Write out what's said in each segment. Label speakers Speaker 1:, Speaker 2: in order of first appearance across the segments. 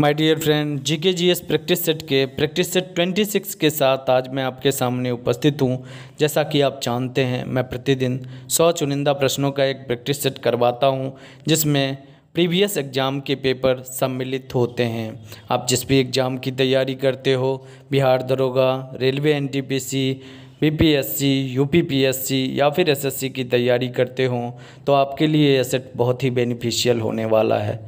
Speaker 1: My dear friend, GK GS practice set के practice set 26 के साथ आज मैं आपके सामने उपस्थित हूं। जैसा कि आप जानते हैं, मैं प्रतिदिन 100 चुनिंदा प्रश्नों का एक प्रैक्टिस सेट करवाता हूं, जिसमें प्रीवियस एग्ज़ाम के पेपर सम्मिलित होते हैं। आप जिस भी एग्ज़ाम की तैयारी करते हो, बिहार दरोगा, रेलवे एनटीपीसी, बीपीएससी, यूपीपीएससी या फिर एसएससी की तैयारी करते हो, तो आपके लिए यह सेट बहुत ही बेनिफिशियल होने वाला है।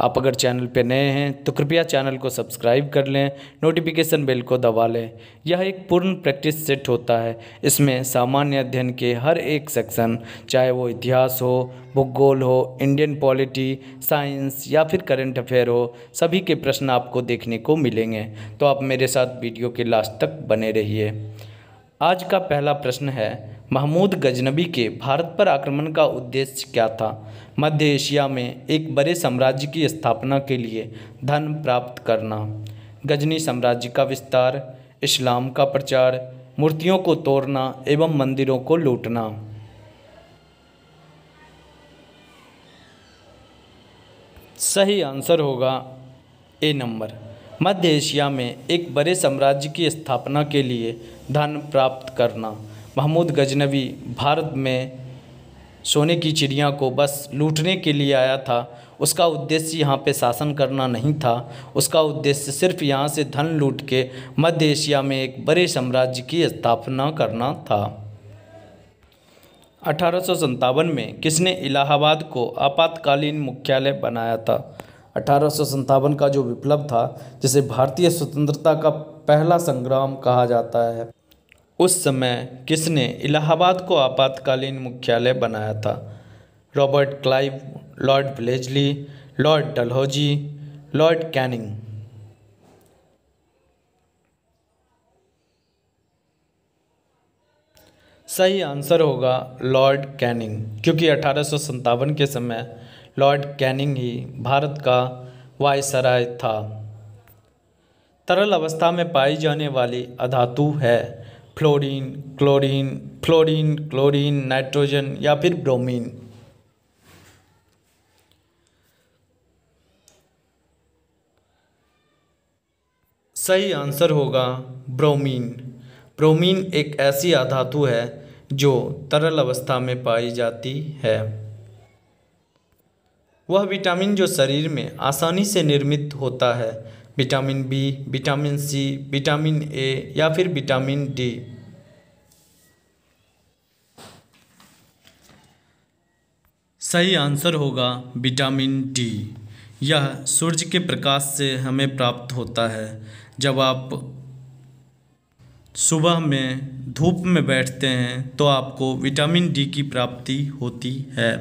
Speaker 1: आप अगर चैनल पर नए हैं तो कृपया चैनल को सब्सक्राइब कर लें, नोटिफिकेशन बेल को दबा लें। यह एक पूर्ण प्रैक्टिस सेट होता है। इसमें सामान्य अध्ययन के हर एक सेक्शन, चाहे वो इतिहास हो, भूगोल हो, इंडियन पॉलिटी, साइंस या फिर करंट अफेयर हो, सभी के प्रश्न आपको देखने को मिलेंगे। तो आप मेरे साथ वीडियो के लास्ट तक बने रहिए। आज का पहला प्रश्न है, महमूद गजनबी के भारत पर आक्रमण का उद्देश्य क्या था? मध्य एशिया में एक बड़े साम्राज्य की स्थापना के लिए धन प्राप्त करना, गजनी साम्राज्य का विस्तार, इस्लाम का प्रचार, मूर्तियों को तोड़ना एवं मंदिरों को लूटना। सही आंसर होगा ए नंबर। मध्य एशिया में एक बड़े साम्राज्य की स्थापना के लिए धन प्राप्त करना। महमूद गजनबी भारत में सोने की चिड़िया को बस लूटने के लिए आया था। उसका उद्देश्य यहाँ पे शासन करना नहीं था। उसका उद्देश्य सिर्फ यहाँ से धन लूट के मध्य एशिया में एक बड़े साम्राज्य की स्थापना करना था। 1857 में किसने इलाहाबाद को आपातकालीन मुख्यालय बनाया था? 1857 का जो विप्लव था, जिसे भारतीय स्वतंत्रता का पहला संग्राम कहा जाता है, उस समय किसने इलाहाबाद को आपातकालीन मुख्यालय बनाया था? Robert Clive, Lord Wellesley, Lord Dalhousie, Lord Canning. सही आंसर होगा लॉर्ड कैनिंग, क्योंकि 1857 के समय लॉर्ड कैनिंग ही भारत का वायसराय था। तरल अवस्था में पाई जाने वाली अधातु है fluorine, chlorine, fluorine, chlorine, nitrogen या फिर ब्रोमीन। सही आंसर होगा ब्रोमीन। ब्रोमीन एक ऐसी अधातु है जो तरल अवस्था में पाई जाती है। वह विटामिन जो शरीर में आसानी से निर्मित होता है, vitamin B, vitamin C, vitamin A या फिर विटामिन डी। सही आंसर होगा विटामिन डी। यह सूर्य के प्रकाश से हमें प्राप्त होता है। जब आप सुबह में धूप में बैठते हैं तो आपको विटामिन डी की प्राप्ति होती है।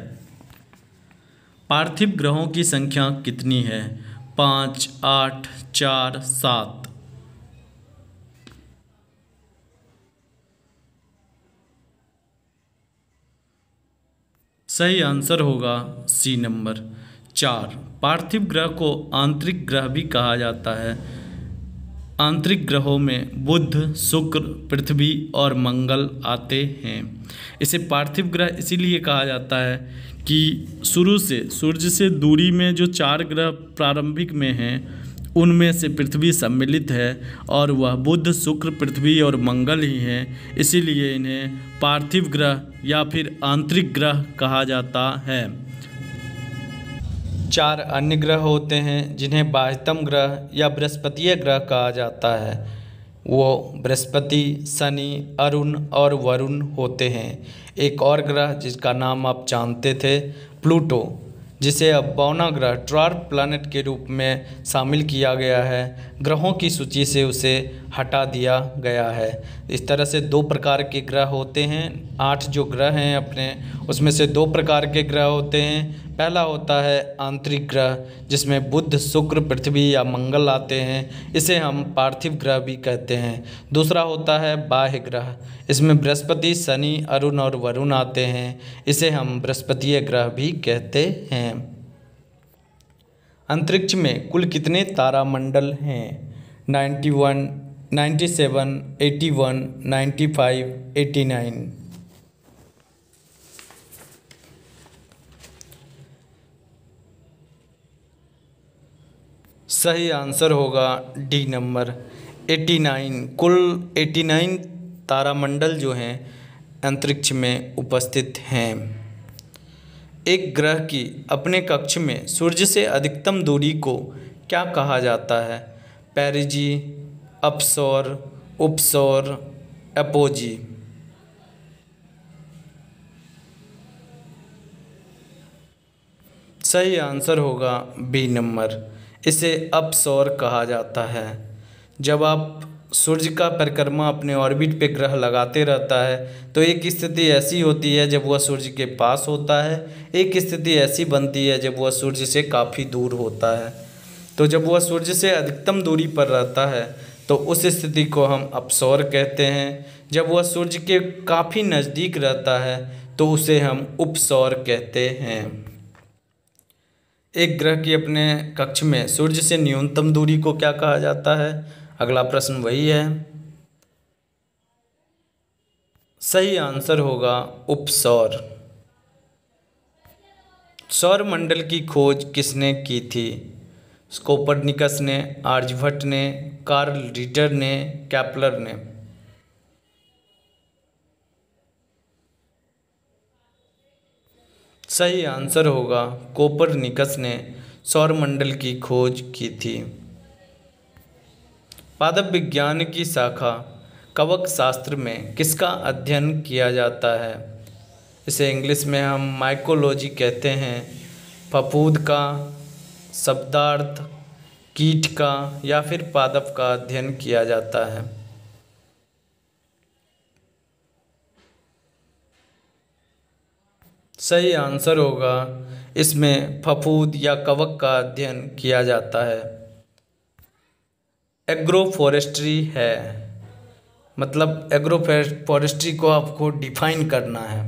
Speaker 1: पार्थिव ग्रहों की संख्या कितनी है? 5, 8, 4, 7। सही आंसर होगा सी नंबर 4। पार्थिव ग्रह को आंतरिक ग्रह भी कहा जाता है। आंतरिक ग्रहों में बुध, शुक्र, पृथ्वी और मंगल आते हैं। इसे पार्थिव ग्रह इसीलिए कहा जाता है कि शुरू से सूर्य से दूरी में जो 4 ग्रह प्रारंभिक में हैं, उनमें से पृथ्वी सम्मिलित है और वह बुध, शुक्र, पृथ्वी और मंगल ही हैं। इसीलिए इन्हें पार्थिव ग्रह या फिर आंतरिक ग्रह कहा जाता है। 4 अन्य ग्रह होते हैं जिन्हें बाह्यतम ग्रह या बृहस्पतीय ग्रह कहा जाता है। वो बृहस्पति, शनि, अरुण और वरुण होते हैं। एक और ग्रह जिसका नाम आप जानते थे, प्लूटो, जिसे अब 52वां ग्रह ड्वार्फ प्लैनेट के रूप में शामिल किया गया है। ग्रहों की सूची से उसे हटा दिया गया है। इस तरह से 2 प्रकार के ग्रह होते हैं। 8 जो ग्रह हैं अपने, उसमें से 2 प्रकार के ग्रह होते हैं। पहला होता है आंतरिक ग्रह, जिसमें बुध, शुक्र, पृथ्वी या मंगल आते हैं। इसे हम पार्थिव ग्रह भी कहते हैं। दूसरा होता है बाह्य ग्रह, इसमें बृहस्पति, शनि, अरुण और वरुण आते हैं। इसे हम बृहस्पतीय ग्रह भी कहते हैं। अंतरिक्ष में कुल कितने तारामंडल हैं? 91, 97, 81, 95, 89। सही आंसर होगा डी नंबर 89। कुल 89 तारामंडल जो हैं अंतरिक्ष में उपस्थित हैं। एक ग्रह की अपने कक्ष में सूर्य से अधिकतम दूरी को क्या कहा जाता है? पेरिजी, अपसौर, उपसौर, एपोजी। सही आंसर होगा बी नंबर, इसे अपसौर कहा जाता है। जब आप सूर्य का परिक्रमा अपने ऑर्बिट पे ग्रह लगाते रहता है तो एक स्थिति ऐसी होती है जब वह सूर्य के पास होता है, एक स्थिति ऐसी बनती है जब वह सूर्य से काफ़ी दूर होता है। तो जब वह सूर्य से अधिकतम दूरी पर रहता है तो उस स्थिति को हम अपसौर कहते हैं। जब वह सूर्य के काफ़ी नज़दीक रहता है तो उसे हम उपसौर कहते हैं। एक ग्रह की अपने कक्ष में सूर्य से न्यूनतम दूरी को क्या कहा जाता है? अगला प्रश्न वही है। सही आंसर होगा उपसौर। सौर मंडल की खोज किसने की थी? कोपरनिकस ने, आर्यभट्ट ने, कार्ल रिटर ने, केपलर ने। सही आंसर होगा कोपरनिकस ने सौरमंडल की खोज की थी। पादप विज्ञान की शाखा कवक शास्त्र में किसका अध्ययन किया जाता है? इसे इंग्लिश में हम माइकोलॉजी कहते हैं। फफूंद का, शब्दार्थ, कीट का या फिर पादप का अध्ययन किया जाता है। सही आंसर होगा इसमें फफूंद या कवक का अध्ययन किया जाता है। एग्रो फॉरेस्ट्री है, मतलब एग्रो फॉरेस्ट्री को आपको डिफाइन करना है।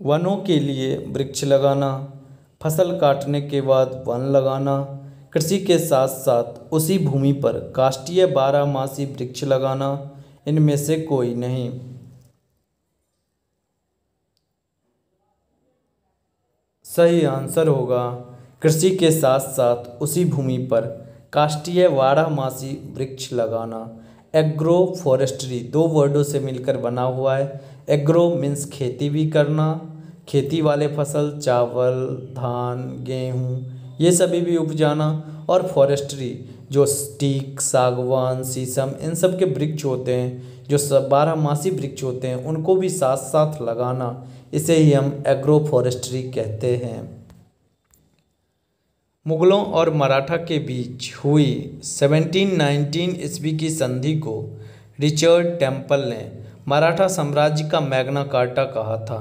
Speaker 1: वनों के लिए वृक्ष लगाना, फसल काटने के बाद वन लगाना, कृषि के साथ साथ उसी भूमि पर काष्ठीय बारहमासी वृक्ष लगाना, इनमें से कोई नहीं। सही आंसर होगा कृषि के साथ साथ उसी भूमि पर काष्ठीय बारहमासी वृक्ष लगाना। एग्रो फॉरेस्ट्री दो वर्डों से मिलकर बना हुआ है। एग्रो मीन्स खेती भी करना, खेती वाले फसल चावल, धान, गेहूँ ये सभी भी उपजाना, और फॉरेस्ट्री जो टीक, सागवान, शीशम इन सब के वृक्ष होते हैं, जो सब बारहमासी वृक्ष होते हैं, उनको भी साथ साथ लगाना, इसे ही हम एग्रो फॉरेस्ट्री कहते हैं। मुगलों और मराठा के बीच हुई 1719 ईस्वी की संधि को रिचर्ड टेम्पल ने मराठा साम्राज्य का मैग्ना कार्टा कहा था।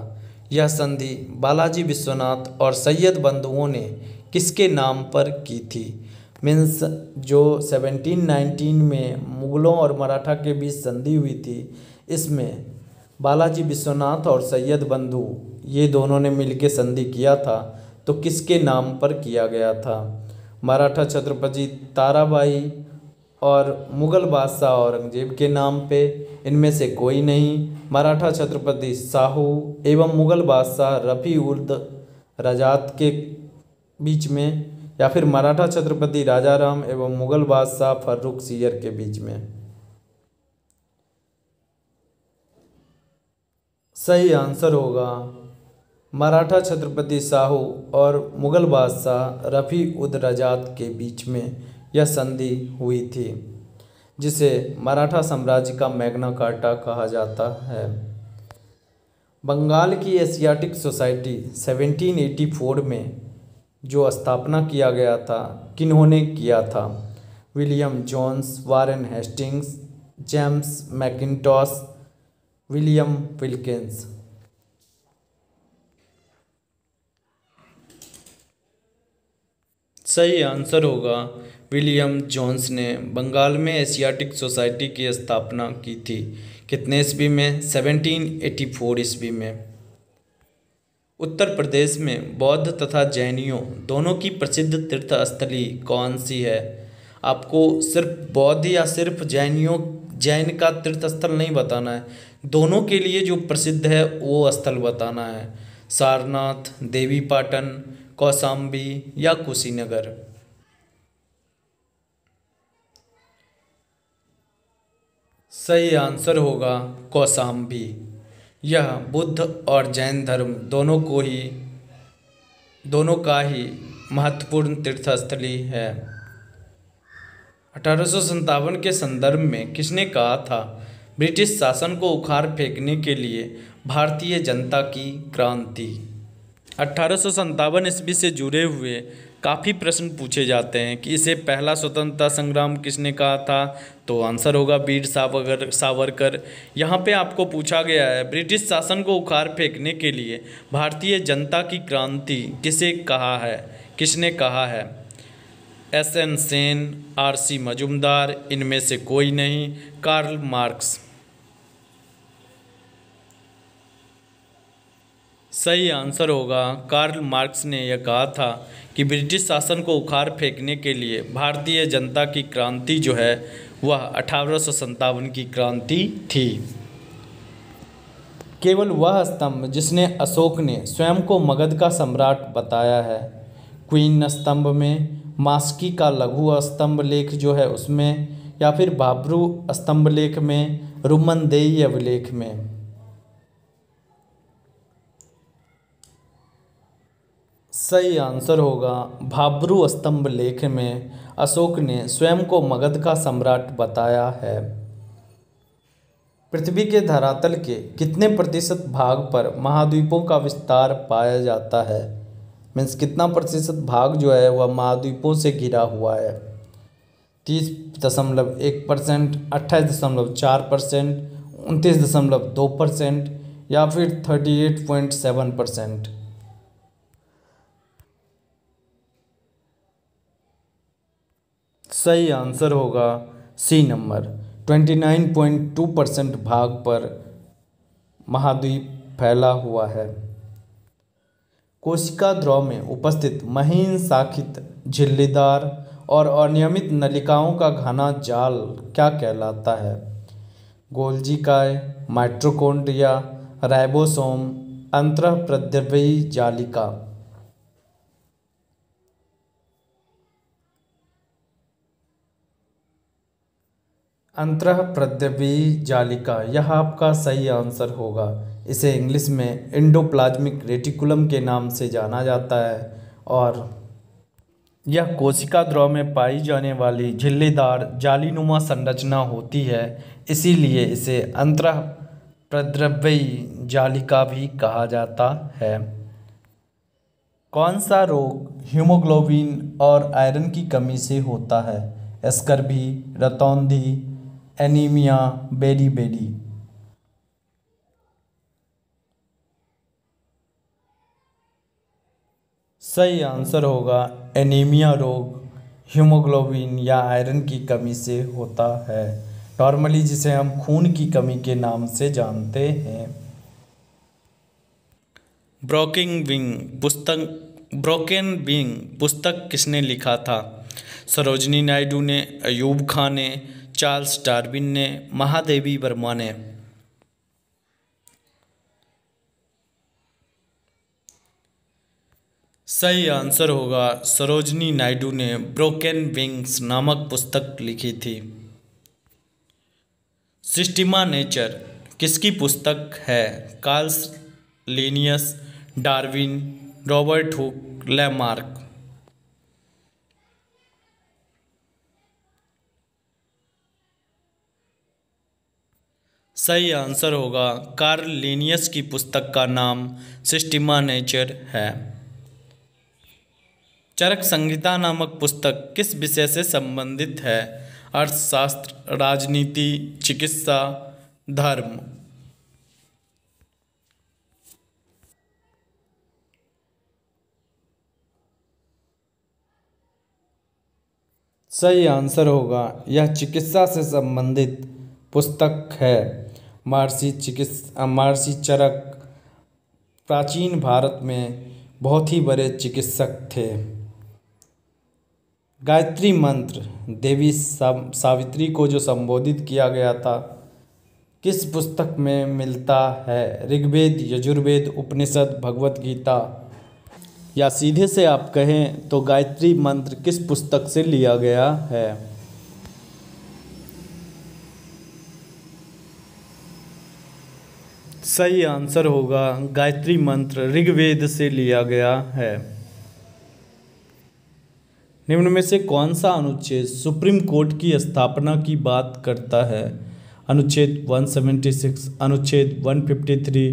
Speaker 1: यह संधि बालाजी विश्वनाथ और सैयद बंधुओं ने किसके नाम पर की थी? मीन्स जो 1719 में मुगलों और मराठा के बीच संधि हुई थी, इसमें बालाजी विश्वनाथ और सैयद बंधु ये दोनों ने मिलकर संधि किया था, तो किसके नाम पर किया गया था? मराठा छत्रपति ताराबाई और मुग़ल बादशाह औरंगजेब के नाम पे, इनमें से कोई नहीं। मराठा छत्रपति शाहू एवं मुग़ल बादशाह रफ़ी उद रजात के बीच में, या फिर मराठा छत्रपति राजाराम एवं मुग़ल बादशाह फर्रुखसियर के बीच में। सही आंसर होगा मराठा छत्रपति शाहू और मुग़ल बादशाह रफ़ी उद रजात के बीच में यह संधि हुई थी, जिसे मराठा साम्राज्य का मैग्ना कार्टा कहा जाता है। बंगाल की एशियाटिक सोसाइटी 1784 में जो स्थापना किया गया था, किन्होंने किया था? William Jones, Warren Hastings, James Mackintosh, William Wilkins. सही आंसर होगा विलियम जोन्स ने बंगाल में एशियाटिक सोसाइटी की स्थापना की थी। कितने ईस्वी में? 1784 ईस्वी में। उत्तर प्रदेश में बौद्ध तथा जैनियों दोनों की प्रसिद्ध तीर्थस्थली कौन सी है? आपको सिर्फ बौद्ध या सिर्फ जैन का तीर्थस्थल नहीं बताना है, दोनों के लिए जो प्रसिद्ध है वो स्थल बताना है। सारनाथ, देवीपाटन, कौशाम्बी या कुशीनगर। सही आंसर होगा कौशाम्बी। यह बुद्ध और जैन धर्म दोनों का ही महत्वपूर्ण तीर्थस्थली है। 1857 के संदर्भ में किसने कहा था, ब्रिटिश शासन को उखाड़ फेंकने के लिए भारतीय जनता की क्रांति। 1857 ईस्वी से जुड़े हुए काफ़ी प्रश्न पूछे जाते हैं कि इसे पहला स्वतंत्रता संग्राम किसने कहा था, तो आंसर होगा वीर सावरकर। यहाँ पे आपको पूछा गया है ब्रिटिश शासन को उखाड़ फेंकने के लिए भारतीय जनता की क्रांति किसने कहा है। एस.एन. सेन, आर.सी. मजूमदार, इनमें से कोई नहीं, कार्ल मार्क्स। सही आंसर होगा कार्ल मार्क्स ने यह कहा था कि ब्रिटिश शासन को उखाड़ फेंकने के लिए भारतीय जनता की क्रांति जो है वह 1857 की क्रांति थी। केवल वह स्तंभ जिसने अशोक ने स्वयं को मगध का सम्राट बताया है, क्वीन स्तंभ में, मास्की का लघु स्तंभ लेख जो है उसमें, या फिर बाबरू स्तंभ लेख में, रुमनदेई अभिलेख में। सही आंसर होगा भाब्रू स्तंभ लेख में अशोक ने स्वयं को मगध का सम्राट बताया है। पृथ्वी के धरातल के कितने प्रतिशत भाग पर महाद्वीपों का विस्तार पाया जाता है, मीन्स कितना प्रतिशत भाग जो है वह महाद्वीपों से घिरा हुआ है। 30.1%, 28.4%, 29.2% या फिर 38.7%। सही आंसर होगा सी नंबर, 29.2% भाग पर महाद्वीप फैला हुआ है। कोशिका द्रव में उपस्थित महीन शाखित झिल्लीदार और अनियमित नलिकाओं का घना जाल क्या कहलाता है। गोल्जी काय, माइटोकॉन्ड्रिया, राइबोसोम, अंतःप्रद्रव्यी जालिका। अंतःप्रद्रव्यी जालिका यह आपका सही आंसर होगा। इसे इंग्लिश में एंडोप्लाज्मिक रेटिकुलम के नाम से जाना जाता है और यह कोशिका द्रव में पाई जाने वाली झिल्लीदार जालीनुमा संरचना होती है, इसीलिए इसे अंतःप्रद्रव्यी जालिका भी कहा जाता है। कौन सा रोग हीमोग्लोबिन और आयरन की कमी से होता है। स्कर्वी, रतौंधी, एनीमिया, बेरी। सही आंसर होगा एनीमिया रोग हीमोग्लोबिन या आयरन की कमी से होता है, नॉर्मली जिसे हम खून की कमी के नाम से जानते हैं। ब्रोकन विंग पुस्तक किसने लिखा था। सरोजनी नायडू ने, अयूब खान ने, चार्ल्स डार्विन ने, महादेवी वर्मा ने। सही आंसर होगा सरोजनी नायडू ने ब्रोकन विंग्स नामक पुस्तक लिखी थी। सिस्टीमा नेचर किसकी पुस्तक है। Karl Linnaeus, Darwin, Robert Hooke, Lamarck. सही आंसर होगा कार्ल लिनियस की पुस्तक का नाम सिस्टीमा नेचर है। चरक संहिता नामक पुस्तक किस विषय से संबंधित है। अर्थशास्त्र, राजनीति, चिकित्सा, धर्म। सही आंसर होगा यह चिकित्सा से संबंधित पुस्तक है। महर्षि चरक प्राचीन भारत में बहुत ही बड़े चिकित्सक थे। गायत्री मंत्र देवी सावित्री को जो संबोधित किया गया था किस पुस्तक में मिलता है। ऋग्वेद, यजुर्वेद, उपनिषद, भगवत गीता। या सीधे से आप कहें तो गायत्री मंत्र किस पुस्तक से लिया गया है। सही आंसर होगा गायत्री मंत्र ऋग्वेद से लिया गया है। निम्न में से कौन सा अनुच्छेद सुप्रीम कोर्ट की स्थापना की बात करता है? अनुच्छेद 176, अनुच्छेद 153,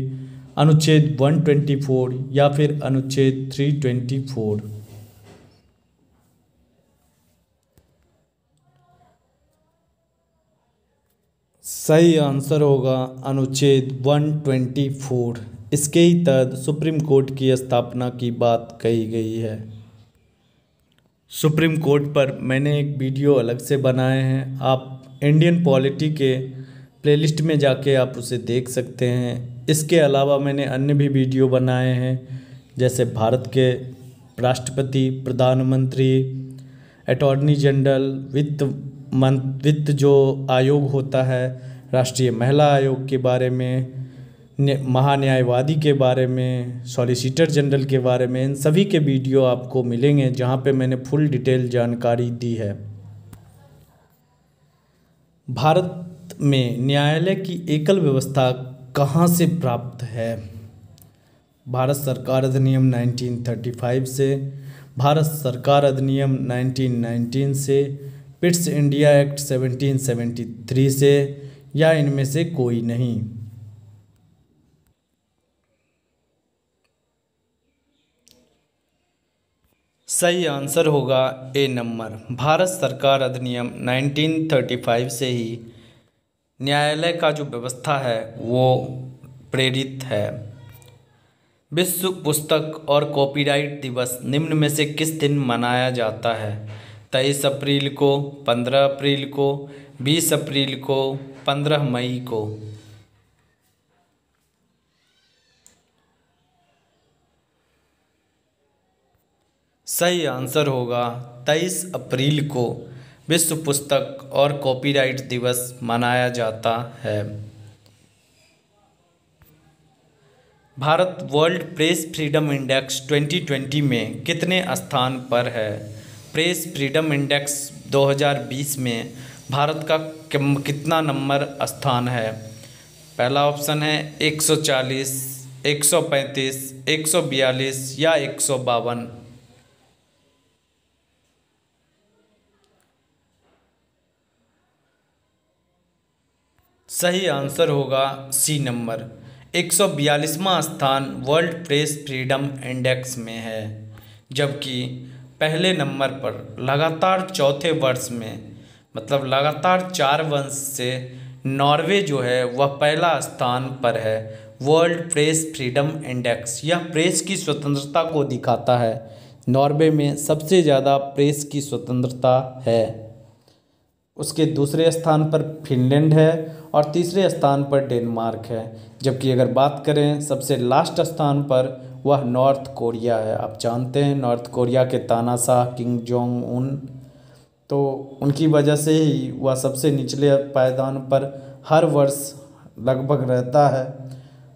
Speaker 1: अनुच्छेद 124 या फिर अनुच्छेद 324? सही आंसर होगा अनुच्छेद 124। इसके ही तहत सुप्रीम कोर्ट की स्थापना की बात कही गई है। सुप्रीम कोर्ट पर मैंने एक वीडियो अलग से बनाए हैं, आप इंडियन पॉलिटी के प्लेलिस्ट में जाके आप उसे देख सकते हैं। इसके अलावा मैंने अन्य भी वीडियो बनाए हैं, जैसे भारत के राष्ट्रपति, प्रधानमंत्री, अटॉर्नी जनरल, वित्त जो आयोग होता है, राष्ट्रीय महिला आयोग के बारे में, महान्यायवादी के बारे में, सॉलिसिटर जनरल के बारे में, इन सभी के वीडियो आपको मिलेंगे जहां पे मैंने फुल डिटेल जानकारी दी है। भारत में न्यायालय की एकल व्यवस्था कहां से प्राप्त है? भारत सरकार अधिनियम 1935 से, भारत सरकार अधिनियम 1919 से, पिट्स इंडिया एक्ट 1773 से, या इनमें से कोई नहीं? सही आंसर होगा ए नंबर। भारत सरकार अधिनियम 1935 से ही न्यायालय का जो व्यवस्था है वो प्रेरित है। विश्व पुस्तक और कॉपीराइट दिवस निम्न में से किस दिन मनाया जाता है? 23 अप्रैल को, 15 अप्रैल को, 20 अप्रैल को, 15 मई को? सही आंसर होगा 23 अप्रैल को विश्व पुस्तक और कॉपीराइट दिवस मनाया जाता है। Bharat world press freedom index 2020 में कितने स्थान पर है? प्रेस फ्रीडम इंडेक्स 2020 में भारत का कितना नंबर स्थान है? पहला ऑप्शन है 140, 135, 142 या 152? सही आंसर होगा सी नंबर। 142वां स्थान वर्ल्ड प्रेस फ्रीडम इंडेक्स में है, जबकि पहले नंबर पर लगातार चौथे वर्ष में, मतलब लगातार 4 वर्ष से नॉर्वे जो है वह पहला स्थान पर है। वर्ल्ड प्रेस फ्रीडम इंडेक्स यह प्रेस की स्वतंत्रता को दिखाता है। नॉर्वे में सबसे ज़्यादा प्रेस की स्वतंत्रता है। उसके दूसरे स्थान पर फिनलैंड है और तीसरे स्थान पर डेनमार्क है, जबकि अगर बात करें सबसे लास्ट स्थान पर वह नॉर्थ कोरिया है। आप जानते हैं नॉर्थ कोरिया के तानाशाह किम जोंग उन, तो उनकी वजह से ही वह सबसे निचले पायदान पर हर वर्ष लगभग रहता है।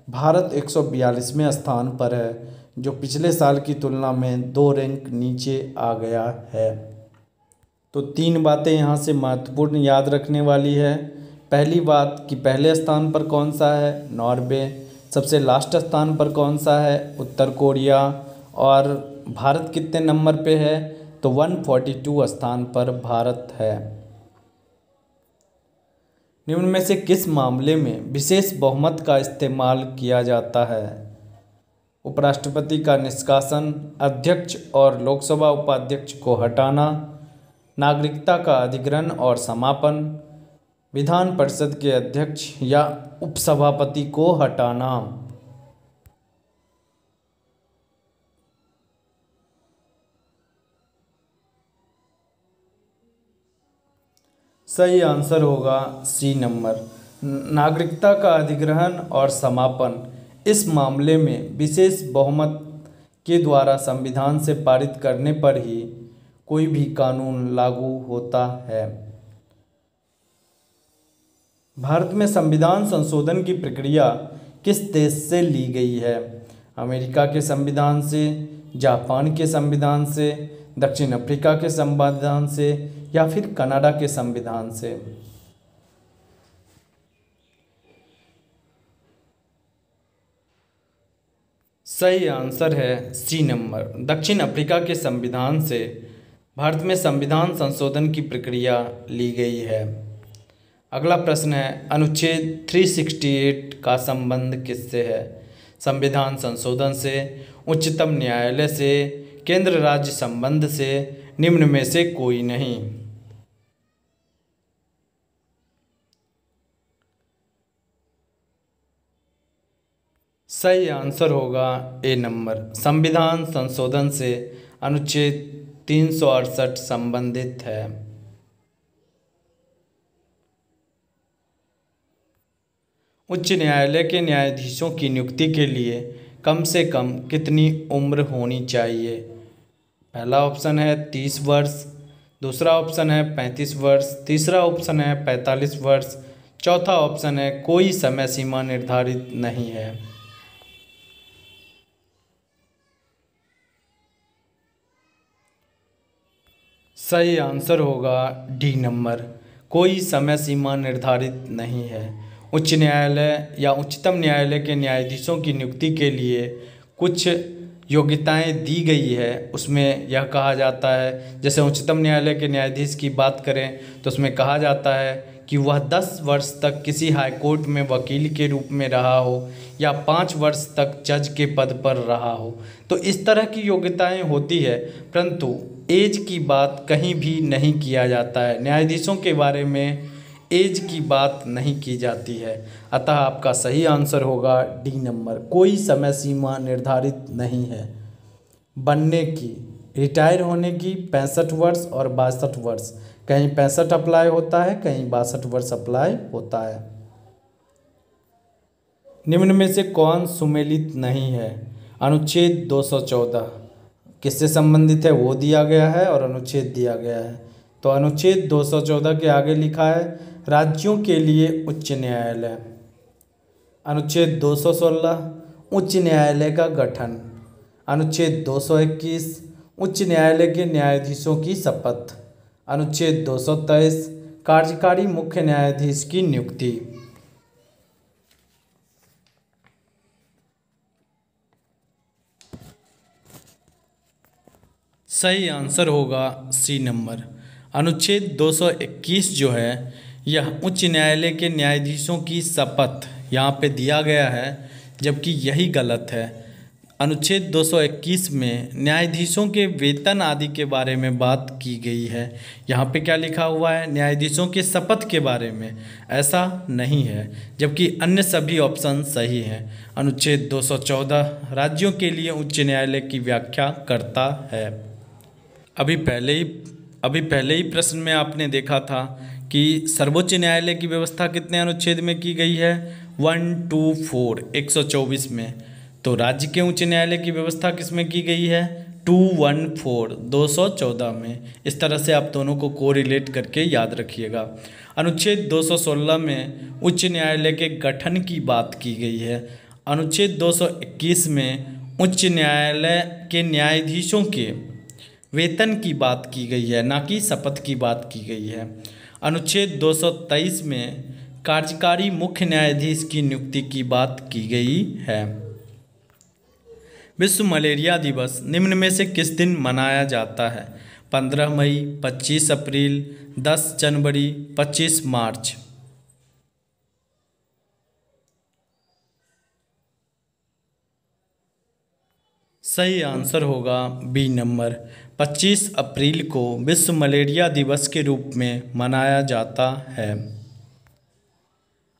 Speaker 1: भारत 142वें स्थान पर है, जो पिछले साल की तुलना में 2 रैंक नीचे आ गया है। तो 3 बातें यहाँ से महत्वपूर्ण याद रखने वाली है। पहली बात कि पहले स्थान पर कौन सा है? नॉर्वे। सबसे लास्ट स्थान पर कौन सा है? उत्तर कोरिया। और भारत कितने नंबर पे है? तो 142 स्थान पर भारत है। निम्न में से किस मामले में विशेष बहुमत का इस्तेमाल किया जाता है? उपराष्ट्रपति का निष्कासन, अध्यक्ष और लोकसभा उपाध्यक्ष को हटाना, नागरिकता का अधिग्रहण और समापन, विधान परिषद के अध्यक्ष या उपसभापति को हटाना? सही आंसर होगा सी नंबर। नागरिकता का अधिग्रहण और समापन इस मामले में विशेष बहुमत के द्वारा संविधान से पारित करने पर ही कोई भी कानून लागू होता है। भारत में संविधान संशोधन की प्रक्रिया किस देश से ली गई है? अमेरिका के संविधान से, जापान के संविधान से, दक्षिण अफ्रीका के संविधान से या फिर कनाडा के संविधान से? सही आंसर है सी नंबर। दक्षिण अफ्रीका के संविधान से भारत में संविधान संशोधन की प्रक्रिया ली गई है। अगला प्रश्न है, अनुच्छेद 368 का संबंध किससे है? संविधान संशोधन से, उच्चतम न्यायालय से, केंद्र राज्य संबंध से, निम्न में से कोई नहीं। सही आंसर होगा ए नंबर, संविधान संशोधन से अनुच्छेद 368 संबंधित है। उच्च न्यायालय के न्यायाधीशों की नियुक्ति के लिए कम से कम कितनी उम्र होनी चाहिए? पहला ऑप्शन है 30 वर्ष, दूसरा ऑप्शन है 35 वर्ष, तीसरा ऑप्शन है 45 वर्ष, चौथा ऑप्शन है कोई समय सीमा निर्धारित नहीं है। सही आंसर होगा डी नंबर, कोई समय सीमा निर्धारित नहीं है। उच्च न्यायालय या उच्चतम न्यायालय के न्यायाधीशों की नियुक्ति के लिए कुछ योग्यताएं दी गई है। उसमें यह कहा जाता है, जैसे उच्चतम न्यायालय के न्यायाधीश की बात करें तो उसमें कहा जाता है कि वह 10 वर्ष तक किसी हाई कोर्ट में वकील के रूप में रहा हो या 5 वर्ष तक जज के पद पर रहा हो। तो इस तरह की योग्यताएं होती है, परंतु एज की बात कहीं भी नहीं किया जाता है। न्यायाधीशों के बारे में एज की बात नहीं की जाती है। अतः आपका सही आंसर होगा डी नंबर, कोई समय सीमा निर्धारित नहीं है बनने की। रिटायर होने की 65 वर्ष और 62 वर्ष, कहीं 65 अप्लाई होता है, कहीं 62 वर्ष अप्लाई होता है। निम्न में से कौन सुमेलित नहीं है? अनुच्छेद 214 किससे संबंधित है वो दिया गया है और अनुच्छेद दिया गया है। तो अनुच्छेद 214 के आगे लिखा है राज्यों के लिए उच्च न्यायालय। अनुच्छेद 216 उच्च न्यायालय का गठन। अनुच्छेद 221 उच्च न्यायालय के न्यायाधीशों की शपथ। अनुच्छेद 223 कार्यकारी मुख्य न्यायाधीश की नियुक्ति। सही आंसर होगा सी नंबर, अनुच्छेद 221 जो है यह उच्च न्यायालय के न्यायाधीशों की शपथ यहाँ पे दिया गया है, जबकि यही गलत है। अनुच्छेद 221 में न्यायाधीशों के वेतन आदि के बारे में बात की गई है। यहाँ पे क्या लिखा हुआ है? न्यायाधीशों के शपथ के बारे में। ऐसा नहीं है, जबकि अन्य सभी ऑप्शन सही हैं। अनुच्छेद 214 राज्यों के लिए उच्च न्यायालय की व्याख्या करता है। अभी पहले ही प्रश्न में आपने देखा था कि सर्वोच्च न्यायालय की व्यवस्था कितने अनुच्छेद में की गई है? 124 124 में। तो राज्य के उच्च न्यायालय की व्यवस्था किस में की गई है? 214 214 में। इस तरह से आप दोनों को कोरिलेट करके याद रखिएगा। अनुच्छेद 216 में उच्च न्यायालय के गठन की बात की गई है। अनुच्छेद 221 में उच्च न्यायालय के न्यायाधीशों के वेतन की बात की गई है, ना कि शपथ की बात की गई है। अनुच्छेद 223 में कार्यकारी मुख्य न्यायाधीश की नियुक्ति की बात की गई है। विश्व मलेरिया दिवस निम्न में से किस दिन मनाया जाता है? 15 मई, 25 अप्रैल, 10 जनवरी, 25 मार्च। सही आंसर होगा बी नंबर, 25 अप्रैल को विश्व मलेरिया दिवस के रूप में मनाया जाता है।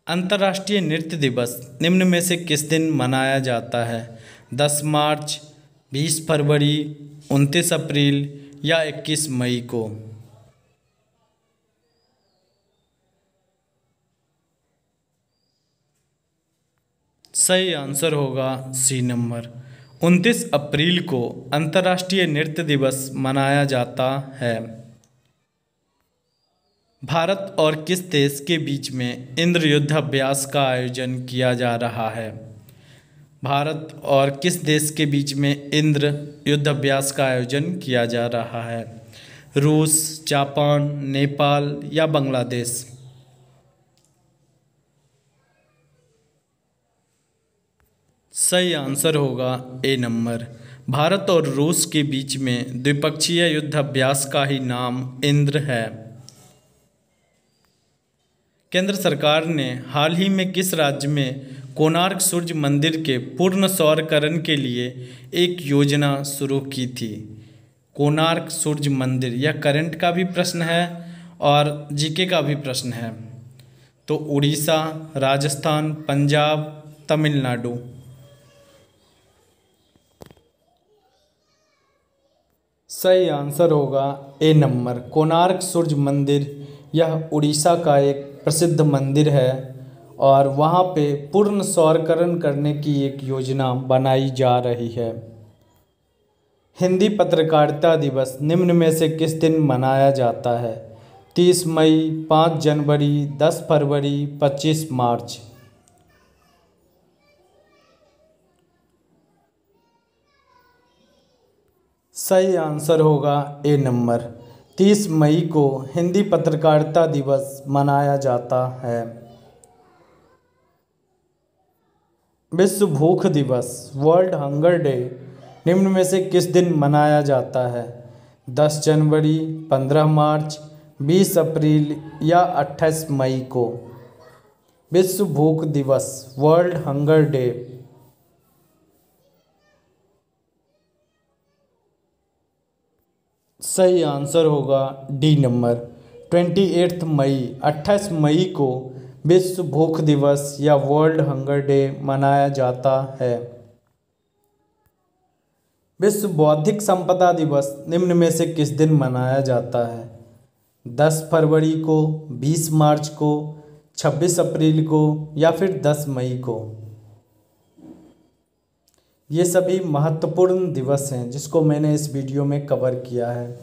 Speaker 1: अंतर्राष्ट्रीय नृत्य दिवस निम्न में से किस दिन मनाया जाता है? 10 मार्च, 20 फरवरी, 29 अप्रैल या 21 मई को? सही आंसर होगा सी नंबर, 29 अप्रैल को अंतर्राष्ट्रीय नृत्य दिवस मनाया जाता है। भारत और किस देश के बीच में इंद्र युद्ध अभ्यास का आयोजन किया जा रहा है? भारत और किस देश के बीच में इंद्र युद्ध अभ्यास का आयोजन किया जा रहा है? रूस, जापान, नेपाल या बांग्लादेश? सही आंसर होगा ए नंबर। भारत और रूस के बीच में द्विपक्षीय युद्ध अभ्यास का ही नाम इंद्र है। केंद्र सरकार ने हाल ही में किस राज्य में कोणार्क सूर्य मंदिर के पूर्ण सौरकरण के लिए एक योजना शुरू की थी? कोणार्क सूर्य मंदिर, यह करंट का भी प्रश्न है और जीके का भी प्रश्न है। तो उड़ीसा, राजस्थान, पंजाब, तमिलनाडु। सही आंसर होगा ए नंबर। कोणार्क सूर्य मंदिर यह उड़ीसा का एक प्रसिद्ध मंदिर है और वहाँ पे पूर्ण सौरकरण करने की एक योजना बनाई जा रही है। हिंदी पत्रकारिता दिवस निम्न में से किस दिन मनाया जाता है? 30 मई, 5 जनवरी, 10 फरवरी, 25 मार्च। सही आंसर होगा ए नंबर। 30 मई को हिंदी पत्रकारिता दिवस मनाया जाता है। विश्व भूख दिवस, वर्ल्ड हंगर डे, निम्न में से किस दिन मनाया जाता है? 10 जनवरी, 15 मार्च, 20 अप्रैल या 28 मई को? विश्व भूख दिवस, वर्ल्ड हंगर डे। सही आंसर होगा डी नंबर। 28 मई, 28 मई को विश्व भूख दिवस या वर्ल्ड हंगर डे मनाया जाता है। विश्व बौद्धिक संपदा दिवस निम्न में से किस दिन मनाया जाता है? 10 फरवरी को, 20 मार्च को, 26 अप्रैल को या फिर 10 मई को? ये सभी महत्वपूर्ण दिवस हैं जिसको मैंने इस वीडियो में कवर किया है।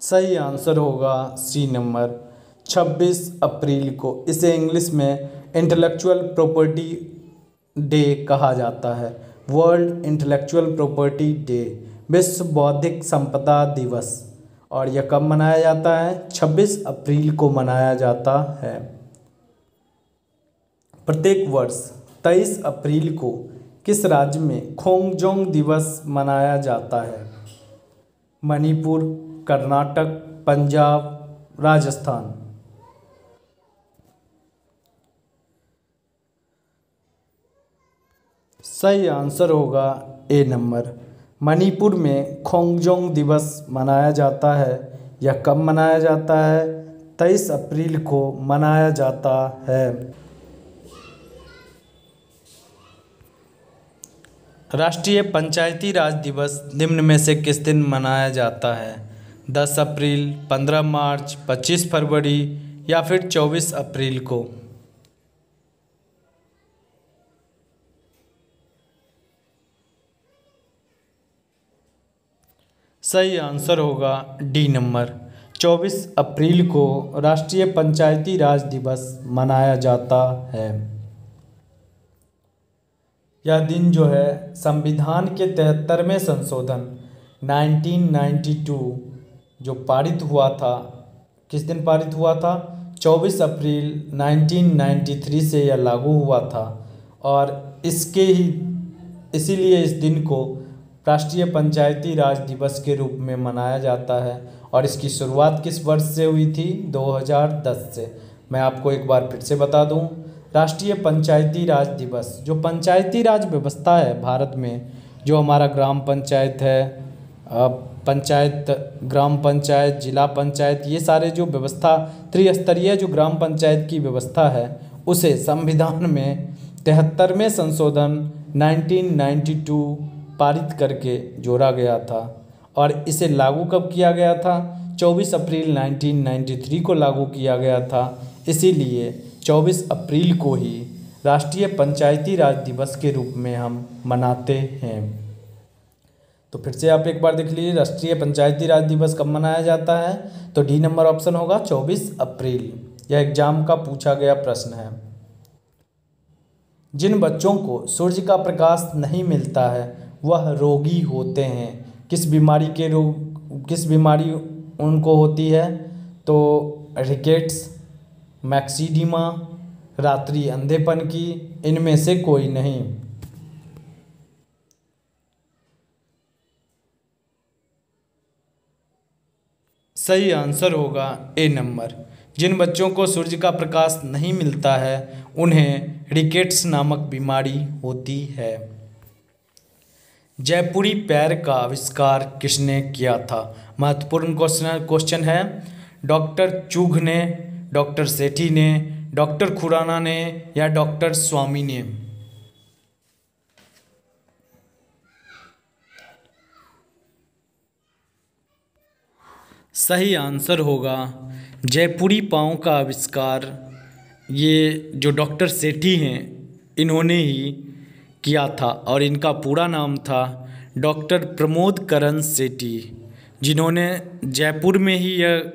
Speaker 1: सही आंसर होगा सी नंबर, 26 अप्रैल को। इसे इंग्लिश में इंटेलेक्चुअल प्रॉपर्टी डे कहा जाता है, वर्ल्ड इंटेलेक्चुअल प्रॉपर्टी डे, विश्व बौद्धिक संपदा दिवस। और यह कब मनाया जाता है? 26 अप्रैल को मनाया जाता है। प्रत्येक वर्ष 23 अप्रैल को किस राज्य में खोंगजोंग दिवस मनाया जाता है? मणिपुर, कर्नाटक, पंजाब, राजस्थान। सही आंसर होगा ए नंबर। मणिपुर में खोंगजोंग दिवस मनाया जाता है। यह कब मनाया जाता है? 23 अप्रैल को मनाया जाता है। राष्ट्रीय पंचायती राज दिवस निम्न में से किस दिन मनाया जाता है? 10 अप्रैल, 15 मार्च, 25 फरवरी या फिर 24 अप्रैल को? सही आंसर होगा डी नंबर। 24 अप्रैल को राष्ट्रीय पंचायती राज दिवस मनाया जाता है। यह दिन जो है संविधान के 73वें संशोधन 1992 जो पारित हुआ था, किस दिन पारित हुआ था? 24 अप्रैल 1993 से यह लागू हुआ था और इसीलिए इस दिन को राष्ट्रीय पंचायती राज दिवस के रूप में मनाया जाता है। और इसकी शुरुआत किस वर्ष से हुई थी? 2010 से। मैं आपको एक बार फिर से बता दूं, राष्ट्रीय पंचायती राज दिवस, जो पंचायती राज व्यवस्था है भारत में, जो हमारा ग्राम पंचायत है, पंचायत, ग्राम पंचायत, जिला पंचायत, ये सारे जो व्यवस्था, त्रिस्तरीय जो ग्राम पंचायत की व्यवस्था है, उसे संविधान में 73वें संशोधन 1992 पारित करके जोड़ा गया था। और इसे लागू कब किया गया था? 24 अप्रैल 1993 को लागू किया गया था। इसीलिए 24 अप्रैल को ही राष्ट्रीय पंचायती राज दिवस के रूप में हम मनाते हैं। तो फिर से आप एक बार देख लीजिए, राष्ट्रीय पंचायती राज दिवस कब मनाया जाता है? तो डी नंबर ऑप्शन होगा 24 अप्रैल। यह एग्जाम का पूछा गया प्रश्न है। जिन बच्चों को सूर्य का प्रकाश नहीं मिलता है वह रोगी होते हैं। किस बीमारी उनको होती है? तो रिकेट्स, मैक्सिडिमा, रात्रि अंधेपन की, इनमें से कोई नहीं। सही आंसर होगा ए नंबर। जिन बच्चों को सूर्य का प्रकाश नहीं मिलता है उन्हें रिकेट्स नामक बीमारी होती है। जयपुरी पैर का आविष्कार किसने किया था? महत्वपूर्ण क्वेश्चन है। डॉक्टर चुघ ने, डॉक्टर सेठी ने, डॉक्टर खुराना ने या डॉक्टर स्वामी ने? सही आंसर होगा जयपुरी पाँव का आविष्कार ये जो डॉक्टर सेठी हैं इन्होंने ही किया था और इनका पूरा नाम था डॉक्टर प्रमोद करण सेठी, जिन्होंने जयपुर में ही यह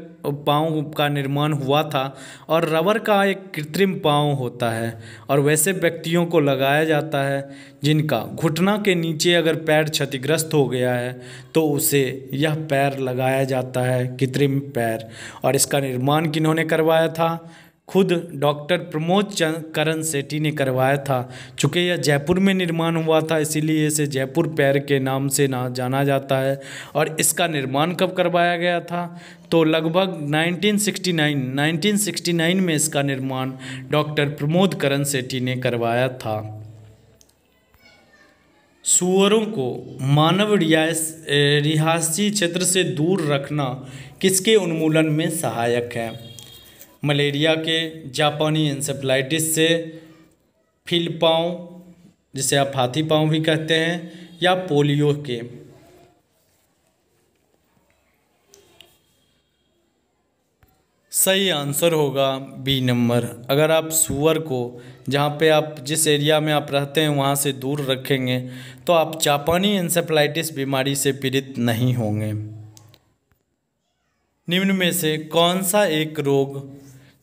Speaker 1: पाँव का निर्माण हुआ था। और रबर का एक कृत्रिम पाँव होता है और वैसे व्यक्तियों को लगाया जाता है जिनका घुटना के नीचे अगर पैर क्षतिग्रस्त हो गया है तो उसे यह पैर लगाया जाता है, कृत्रिम पैर। और इसका निर्माण किन्होंने करवाया था? खुद डॉक्टर प्रमोद करण सेठी ने करवाया था। चूँकि यह जयपुर में निर्माण हुआ था इसीलिए इसे जयपुर पैर के नाम से जाना जाता है। और इसका निर्माण कब करवाया गया था? तो लगभग 1969 में इसका निर्माण डॉक्टर प्रमोद करण सेठी ने करवाया था। सूअरों को मानव रिहायशी क्षेत्र से दूर रखना किसके उन्मूलन में सहायक है? मलेरिया के, जापानी इंसेफ्लाइटिस से, फीलपाँव जिसे आप हाथी पाँव भी कहते हैं, या पोलियो के? सही आंसर होगा बी नंबर। अगर आप सूअर को जहाँ पे आप जिस एरिया में आप रहते हैं वहाँ से दूर रखेंगे तो आप जापानी इंसेफ्लाइटिस बीमारी से पीड़ित नहीं होंगे। निम्न में से कौन सा एक रोग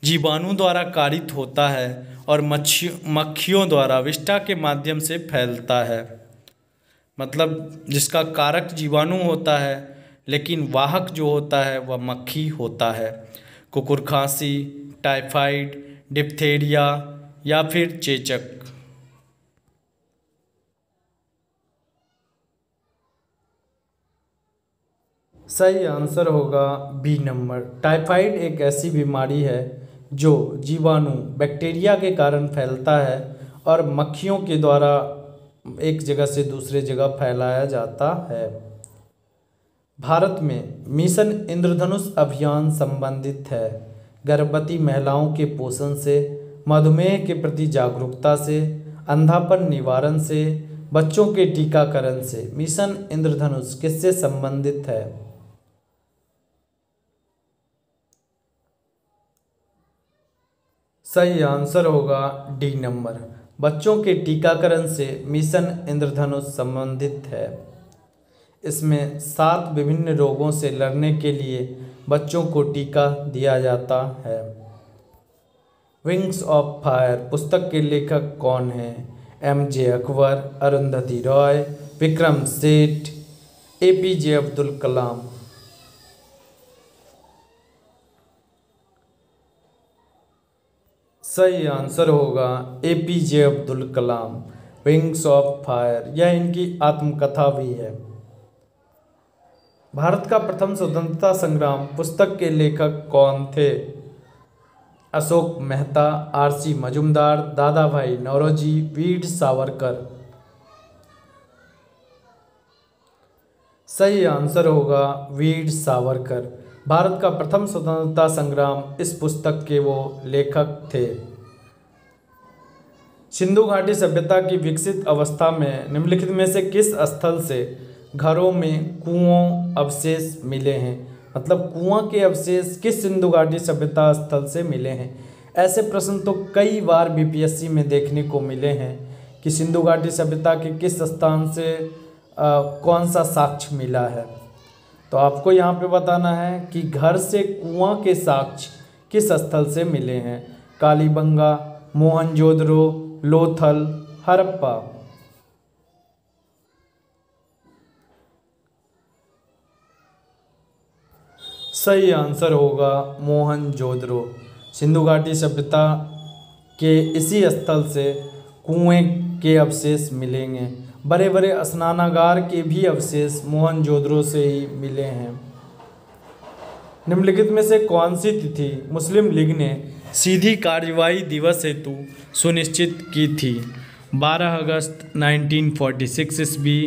Speaker 1: जीवाणु द्वारा कारित होता है और मक्खियों द्वारा विष्ठा के माध्यम से फैलता है? मतलब जिसका कारक जीवाणु होता है लेकिन वाहक जो होता है वह मक्खी होता है। कुकुर खांसी, टाइफाइड, डिप्थेरिया या फिर चेचक? सही आंसर होगा बी नंबर। टाइफाइड एक ऐसी बीमारी है जो जीवाणु बैक्टीरिया के कारण फैलता है और मक्खियों के द्वारा एक जगह से दूसरे जगह फैलाया जाता है। भारत में मिशन इंद्रधनुष अभियान संबंधित है गर्भवती महिलाओं के पोषण से, मधुमेह के प्रति जागरूकता से, अंधापन निवारण से, बच्चों के टीकाकरण से। मिशन इंद्रधनुष किससे संबंधित है? सही आंसर होगा डी नंबर। बच्चों के टीकाकरण से मिशन इंद्रधनुष संबंधित है। इसमें 7 विभिन्न रोगों से लड़ने के लिए बच्चों को टीका दिया जाता है। विंग्स ऑफ फायर पुस्तक के लेखक कौन हैं? एम.जे. अकबर, अरुंधति रॉय, विक्रम सेठ, ए.पी.जे. अब्दुल कलाम? सही आंसर होगा APJ. Abdul Kalam. Wings of fire यह इनकी आत्मकथा भी है। भारत का प्रथम स्वतंत्रता संग्राम पुस्तक के लेखक कौन थे? अशोक मेहता, आर.सी. मजूमदार, दादा भाई नौरोजी, वीर सावरकर? सही आंसर होगा वीर सावरकर। भारत का प्रथम स्वतंत्रता संग्राम इस पुस्तक के वो लेखक थे। सिंधु घाटी सभ्यता की विकसित अवस्था में निम्नलिखित में से किस स्थल से घरों में कुओं अवशेष मिले हैं? मतलब कुआं के अवशेष किस सिंधु घाटी सभ्यता स्थल से मिले हैं? ऐसे प्रश्न तो कई बार बीपीएससी में देखने को मिले हैं कि सिंधु घाटी सभ्यता के किस स्थान से कौन सा साक्ष्य मिला है। तो आपको यहाँ पे बताना है कि घर से कुआं के साक्ष्य किस स्थल से मिले हैं? कालीबंगा, मोहनजोदड़ो, लोथल, हड़प्पा? सही आंसर होगा मोहनजोदड़ो। सिंधु घाटी सभ्यता के इसी स्थल से कुएं के अवशेष मिलेंगे। बड़े बड़े स्नानागार के भी अवशेष मोहनजोदड़ो से ही मिले हैं। निम्नलिखित में से कौन सी तिथि मुस्लिम लीग ने सीधी कार्यवाही दिवस हेतु सुनिश्चित की थी? 12 अगस्त 1946 ईस्वी,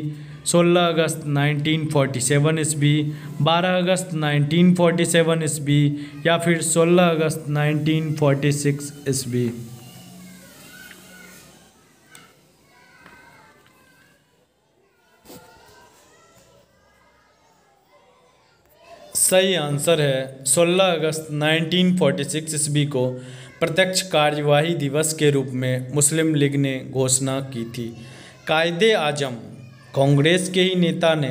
Speaker 1: 16 अगस्त 1947 ईस्वी, 12 अगस्त 1947 ईस्वी या फिर 16 अगस्त 1946 ईस्वी। सही आंसर है 16 अगस्त 1946 ईस्वी को प्रत्यक्ष कार्यवाही दिवस के रूप में मुस्लिम लीग ने घोषणा की थी। कायदे आजम कांग्रेस के ही नेता ने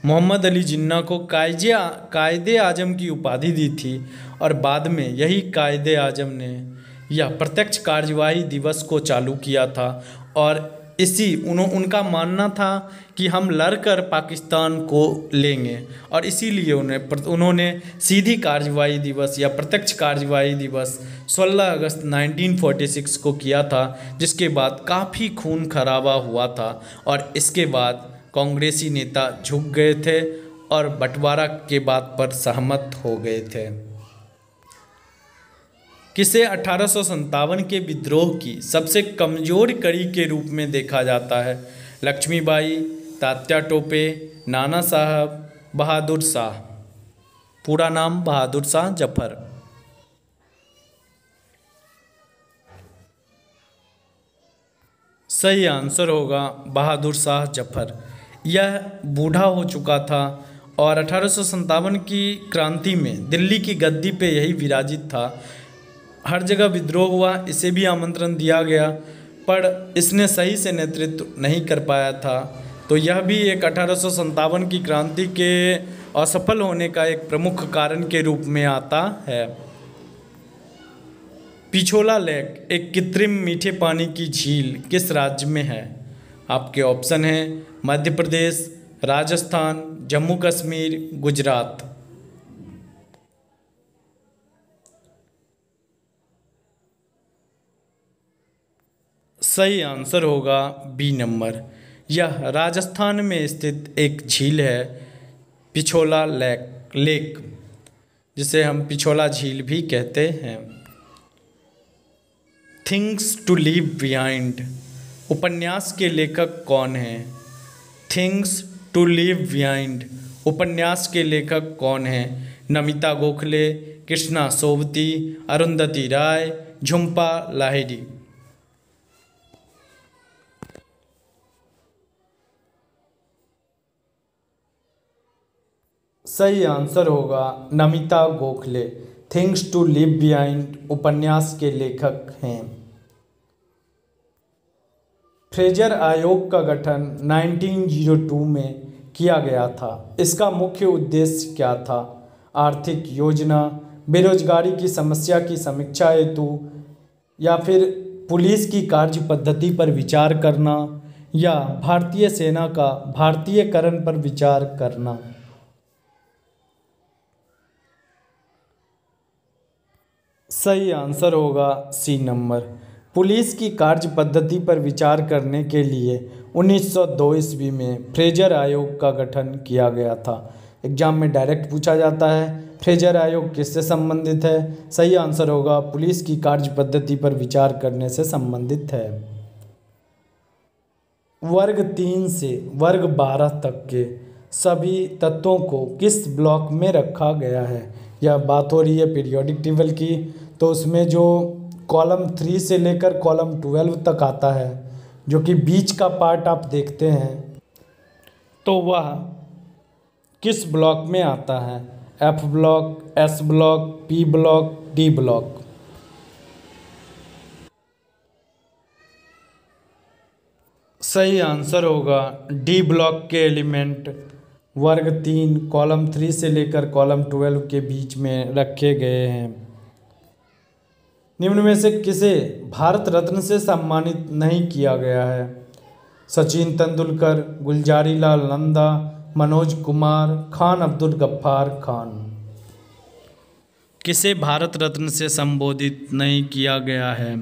Speaker 1: मोहम्मद अली जिन्ना को कायदे आजम की उपाधि दी थी और बाद में यही कायदे आजम ने यह प्रत्यक्ष कार्यवाही दिवस को चालू किया था और उनका मानना था कि हम लड़कर पाकिस्तान को लेंगे और इसीलिए उन्होंने सीधी कार्यवाही दिवस या प्रत्यक्ष कार्यवाही दिवस 16 अगस्त 1946 को किया था, जिसके बाद काफ़ी खून खराबा हुआ था और इसके बाद कांग्रेसी नेता झुक गए थे और बंटवारा के बात पर सहमत हो गए थे। किसे 1857 के विद्रोह की सबसे कमज़ोर कड़ी के रूप में देखा जाता है? लक्ष्मीबाई, तात्या टोपे, नाना साहब, बहादुर शाह। पूरा नाम बहादुर शाह जफर। सही आंसर होगा बहादुर शाह जफर। यह बूढ़ा हो चुका था और 1857 की क्रांति में दिल्ली की गद्दी पे यही विराजित था। हर जगह विद्रोह हुआ, इसे भी आमंत्रण दिया गया पर इसने सही से नेतृत्व नहीं कर पाया था, तो यह भी एक 1857 की क्रांति के असफल होने का एक प्रमुख कारण के रूप में आता है। पिछोला लेक एक कृत्रिम मीठे पानी की झील किस राज्य में है? आपके ऑप्शन हैं मध्य प्रदेश, राजस्थान, जम्मू कश्मीर, गुजरात। सही आंसर होगा बी नंबर। यह राजस्थान में स्थित एक झील है, पिछोला लेक, जिसे हम पिछोला झील भी कहते हैं। थिंग्स टू लीव बिहाइंड उपन्यास के लेखक कौन हैं? थिंग्स टू लीव बिहाइंड उपन्यास के लेखक कौन हैं? नमिता गोखले, कृष्णा सोबती, अरुंधति राय, झुम्पा लाहिड़ी। सही आंसर होगा Namita Gokhale. Things to leave behind उपन्यास के लेखक हैं। फ्रेजर आयोग का गठन 1902 में किया गया था। इसका मुख्य उद्देश्य क्या था? आर्थिक योजना, बेरोजगारी की समस्या की समीक्षा हेतु, या फिर पुलिस की कार्य पद्धति पर विचार करना, या भारतीय सेना का भारतीयकरण पर विचार करना। सही आंसर होगा सी नंबर। पुलिस की कार्य पद्धति पर विचार करने के लिए 1902 ईस्वी में फ्रेजर आयोग का गठन किया गया था। एग्जाम में डायरेक्ट पूछा जाता है फ्रेजर आयोग किससे संबंधित है? सही आंसर होगा पुलिस की कार्य पद्धति पर विचार करने से संबंधित है। वर्ग 3 से वर्ग 12 तक के सभी तत्वों को किस ब्लॉक में रखा गया है? यह बात हो रही है पीरियोडिक टेबल की, तो उसमें जो कॉलम 3 से लेकर कॉलम 12 तक आता है, जो कि बीच का पार्ट आप देखते हैं, तो वह किस ब्लॉक में आता है? F block, S block, P block, D block. सही आंसर होगा डी ब्लॉक के एलिमेंट वर्ग 3 कॉलम 3 से लेकर कॉलम 12 के बीच में रखे गए हैं। निम्न में से किसे भारत रत्न से सम्मानित नहीं किया गया है? सचिन तेंदुलकर, गुलजारी लाल नंदा, मनोज कुमार, खान अब्दुल गफ्फार खान। किसे भारत रत्न से संबोधित नहीं किया गया है?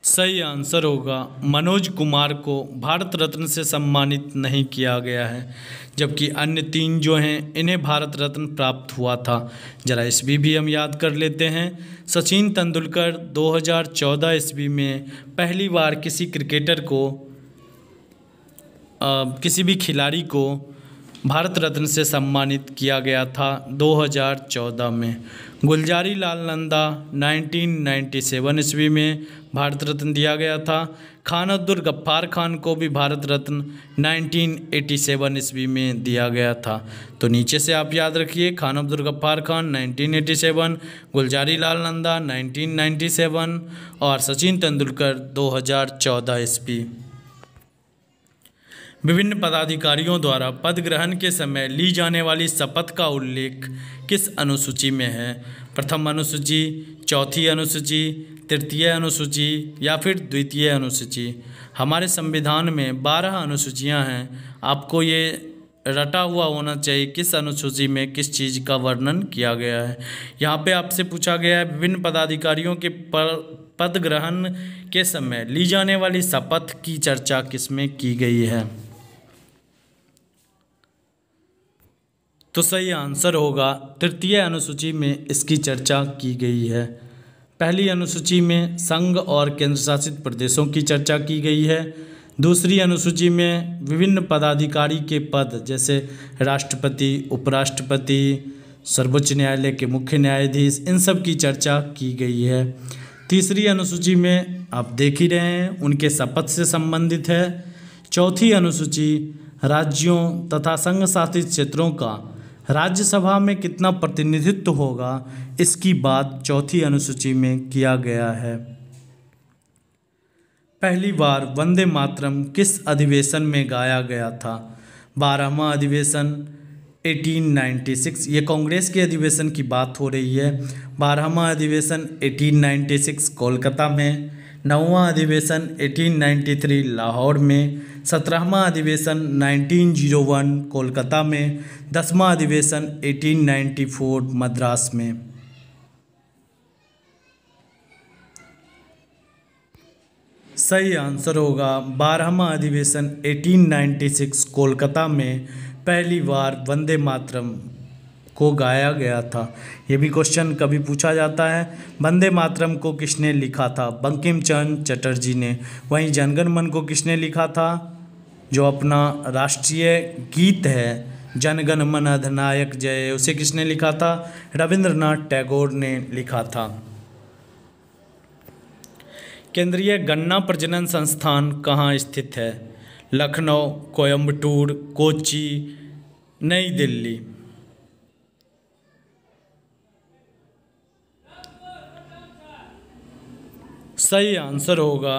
Speaker 1: सही आंसर होगा मनोज कुमार को भारत रत्न से सम्मानित नहीं किया गया है, जबकि अन्य 3 जो हैं इन्हें भारत रत्न प्राप्त हुआ था। जरा ईस्वी भी हम याद कर लेते हैं। सचिन तेंदुलकर 2014 ईस्वी में पहली बार किसी क्रिकेटर को किसी भी खिलाड़ी को भारत रत्न से सम्मानित किया गया था 2014 में। गुलजारी लाल नंदा 1997 ईस्वी में भारत रत्न दिया गया था। खान अब्दुल गफ्फार खान को भी भारत रत्न 1987 ईस्वी में दिया गया था। तो नीचे से आप याद रखिए, खान अब्दुल गफ्फार खान 1987, गुलजारी लाल नंदा 1997 और सचिन तेंदुलकर 2014 ईस्वी। विभिन्न पदाधिकारियों द्वारा पद ग्रहण के समय ली जाने वाली शपथ का उल्लेख किस अनुसूची में है? प्रथम अनुसूची, चौथी अनुसूची, तृतीय अनुसूची या फिर द्वितीय अनुसूची? हमारे संविधान में 12 अनुसूचियां हैं। आपको ये रटा हुआ होना चाहिए किस अनुसूची में किस चीज़ का वर्णन किया गया है। यहाँ पे आपसे पूछा गया है विभिन्न पदाधिकारियों के पद ग्रहण के समय ली जाने वाली शपथ की चर्चा किसमें की गई है? तो सही आंसर होगा तृतीय अनुसूची में इसकी चर्चा की गई है। पहली अनुसूची में संघ और केंद्र शासित प्रदेशों की चर्चा की गई है। दूसरी अनुसूची में विभिन्न पदाधिकारी के पद जैसे राष्ट्रपति, उपराष्ट्रपति, सर्वोच्च न्यायालय के मुख्य न्यायाधीश, इन सब की चर्चा की गई है। तीसरी अनुसूची में आप देख ही रहे हैं उनके शपथ से संबंधित है। चौथी अनुसूची राज्यों तथा संघ शासित क्षेत्रों का राज्यसभा में कितना प्रतिनिधित्व होगा, इसकी बात चौथी अनुसूची में किया गया है। पहली बार वंदे मातरम किस अधिवेशन में गाया गया था? 12वां अधिवेशन 1896, ये कांग्रेस के अधिवेशन की बात हो रही है। 12वां अधिवेशन 1896 कोलकाता में, 9वां अधिवेशन 1893 लाहौर में, 17वां अधिवेशन 1901 कोलकाता में, 10वां अधिवेशन 1894 मद्रास में। सही आंसर होगा 12वां अधिवेशन 1896 कोलकाता में पहली बार वंदे मातरम को गाया गया था। ये भी क्वेश्चन कभी पूछा जाता है। वंदे मातरम को किसने लिखा था? बंकिम चंद्र चटर्जी ने। वहीं जनगण मन को किसने लिखा था? जो अपना राष्ट्रीय गीत है जनगण मन अधिनायक जय, उसे किसने लिखा था? रविंद्रनाथ टैगोर ने लिखा था। केंद्रीय गन्ना प्रजनन संस्थान कहाँ स्थित है? लखनऊ, कोयम्बटूर, कोच्चि, नई दिल्ली? सही आंसर होगा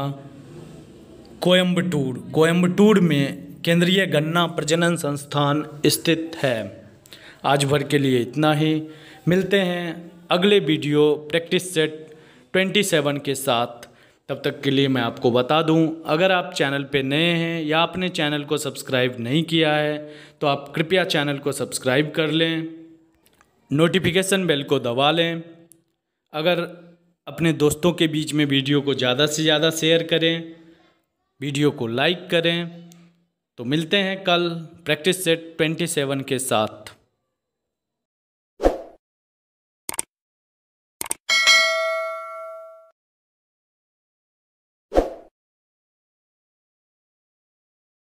Speaker 1: कोयम्बटूर। कोयम्बटूर में केंद्रीय गन्ना प्रजनन संस्थान स्थित है। आज भर के लिए इतना ही। मिलते हैं अगले वीडियो प्रैक्टिस सेट 27 के साथ। तब तक के लिए मैं आपको बता दूं, अगर आप चैनल पे नए हैं या आपने चैनल को सब्सक्राइब नहीं किया है तो आप कृपया चैनल को सब्सक्राइब कर लें, नोटिफिकेशन बेल को दबा लें। अगर अपने दोस्तों के बीच में वीडियो को ज़्यादा से ज़्यादा शेयर करें, वीडियो को लाइक करें। तो मिलते हैं कल प्रैक्टिस सेट 27 के साथ।